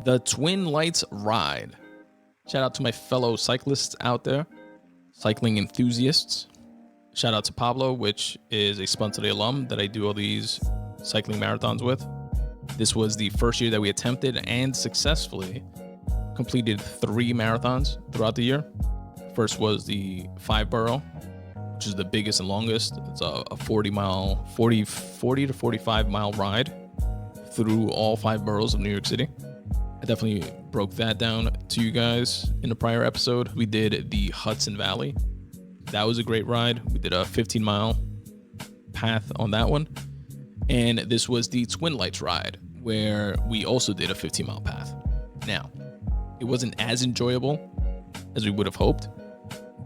The Twin Lights Ride. Shout out to my fellow cyclists out there, cycling enthusiasts. Shout out to Pablo, which is a Spun Today alum that I do all these cycling marathons with. This was the first year that we attempted and successfully completed 3 marathons throughout the year. First was the 5 borough, which is the biggest and longest. It's a 40 to 45 mile ride through all 5 boroughs of New York City. I definitely broke that down to you guys in a prior episode. We did the Hudson Valley. That was a great ride. We did a 15-mile path on that one. And this was the Twin Lights ride, where we also did a 15-mile path. Now, it wasn't as enjoyable as we would have hoped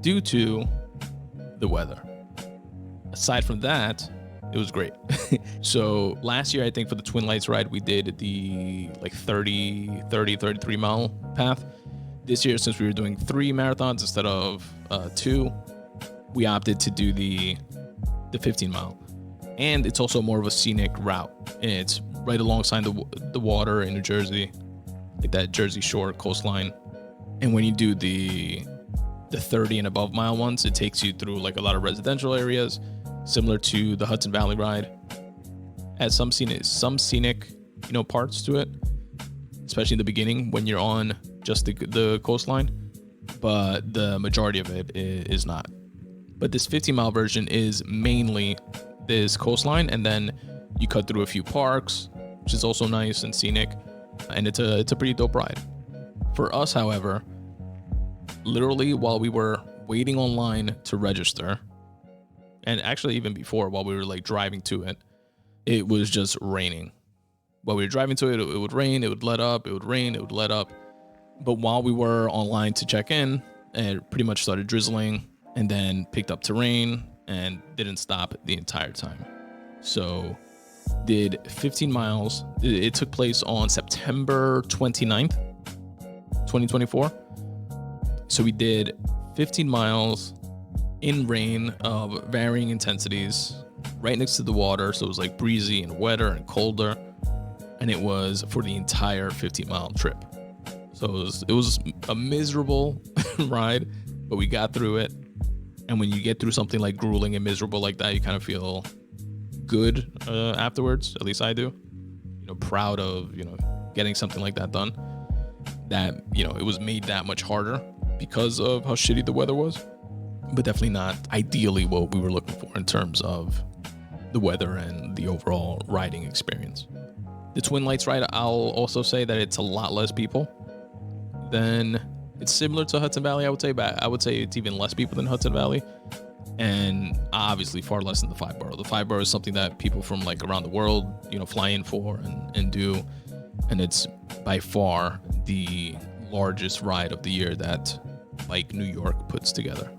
due to the weather. Aside from that, it was great. So last year, I think for the Twin Lights ride, we did the 33 mile path. This year, since we were doing 3 marathons instead of 2, we opted to do the 15 mile. And it's also more of a scenic route. And it's right alongside the water in New Jersey, like that Jersey Shore coastline. And when you do the 30 and above mile ones, it takes you through like a lot of residential areas, similar to the Hudson Valley ride. Has some scenic, parts to it, especially in the beginning when you're on just the coastline, but the majority of it is not. But this 15-mile version is mainly this coastline, and then you cut through a few parks, which is also nice and scenic, and it's a pretty dope ride. For us, however, literally while we were waiting online to register, and actually even before, while we were like driving to it, it was just raining. While we were driving to it, it would rain, it would let up, it would rain, it would let up. But while we were online to check in, it pretty much started drizzling and then picked up to rain and didn't stop the entire time. So did 15 miles. It took place on September 29th, 2024. So we did 15 miles in rain of varying intensities right next to the water. So it was like breezy and wetter and colder. And it was for the entire 15-mile trip. So it was a miserable ride, but we got through it. And when you get through something like grueling and miserable like that, you kind of feel good afterwards. At least I do. Proud of, getting something like that done. That, it was made that much harder because of how shitty the weather was. But definitely not ideally what we were looking for in terms of the weather and the overall riding experience. The Twin Lights ride, I'll also say that it's a lot less people than it's similar to Hudson Valley, I would say, but I would say it's even less people than Hudson Valley, and obviously far less than the 5 borough. The 5 borough is something that people from like around the world, fly in for and do, and it's by far the largest ride of the year that like New York puts together.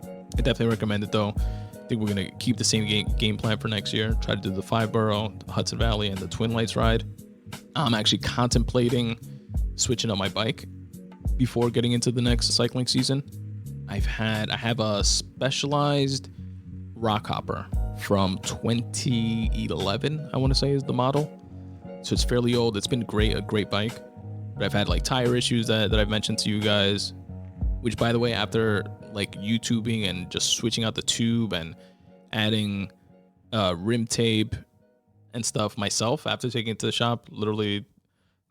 I definitely recommend it though. I think we're going to keep the same game plan for next year. Try to do the 5 borough, the Hudson Valley, and the Twin Lights ride. I'm actually contemplating switching up my bike before getting into the next cycling season. I have a Specialized rock hopper from 2011, I want to say is the model. So it's fairly old. It's been a great bike. But I've had like tire issues that I've mentioned to you guys, which by the way, after like YouTubing and just switching out the tube and adding rim tape and stuff myself after taking it to the shop literally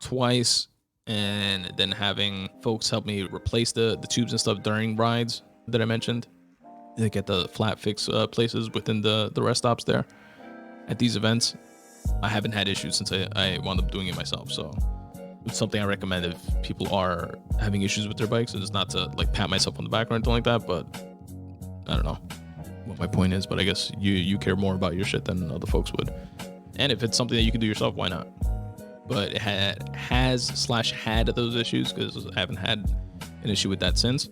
twice, and then having folks help me replace the tubes and stuff during rides that I mentioned. They get the flat fix places within the rest stops there at these events. I haven't had issues since I wound up doing it myself. So it's something I recommend if people are having issues with their bikes. It's not to like pat myself on the back or anything like that, but I don't know what my point is, but I guess you care more about your shit than other folks would. And if it's something that you can do yourself, why not? But it had those issues because I haven't had an issue with that since.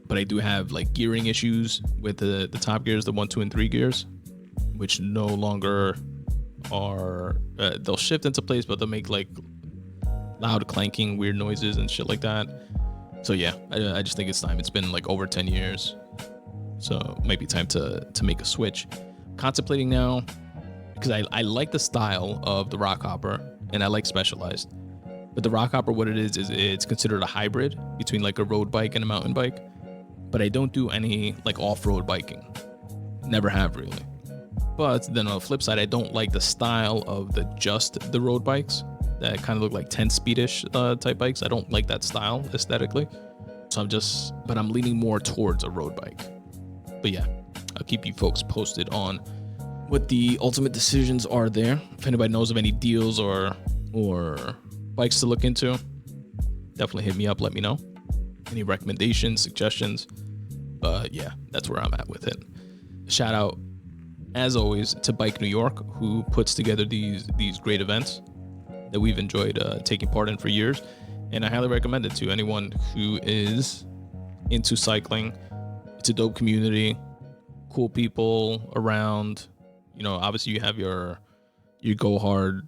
But I do have like gearing issues with the top gears, the 1, 2, and 3 gears, which no longer are, they'll shift into place, but they'll make like loud clanking, weird noises and shit like that. So yeah, I just think it's time. It's been like over 10 years. So it might be time to make a switch. Contemplating now, because I like the style of the rock hopper and I like Specialized, But the rock hopper, what it is it's considered a hybrid between like a road bike and a mountain bike. But I don't do any like off-road biking. Never have really. But then on the flip side, I don't like the style of just the road bikes that kind of look like 10-speedish type bikes. I don't like that style aesthetically. So I'm leaning more towards a road bike. But yeah, I'll keep you folks posted on what the ultimate decisions are there. If anybody knows of any deals or bikes to look into, definitely hit me up, let me know. Any recommendations, suggestions. But yeah, that's where I'm at with it. Shout out, as always, to Bike New York, who puts together these great events that we've enjoyed taking part in for years. And I highly recommend it to anyone who is into cycling. It's a dope community, cool people around. You know, obviously you have your go hard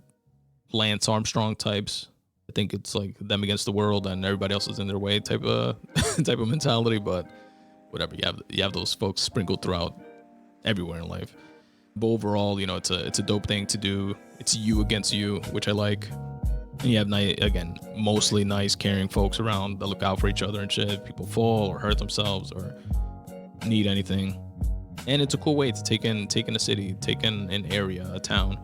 Lance Armstrong types. I think it's like them against the world and everybody else is in their way type of mentality. But whatever, you have those folks sprinkled throughout everywhere in life. But overall, you know, it's a dope thing to do. It's you against you, which I like. And you have mostly nice, caring folks around that look out for each other and shit. If people fall or hurt themselves or need anything. And it's a cool way to take in a city, take in an area, a town.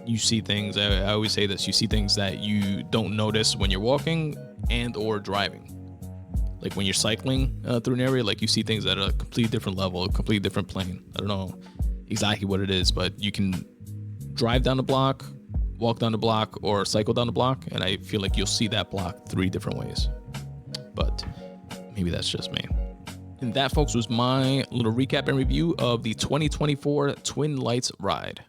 You see things, I always say this, you see things that you don't notice when you're walking and or driving. Like when you're cycling through an area, like you see things at a completely different level, a completely different plane. I don't know exactly what it is, but you can drive down the block, walk down the block, or cycle down the block, and I feel like you'll see that block 3 different ways. But maybe that's just me. And that, folks, was my little recap and review of the 2024 Twin Lights ride.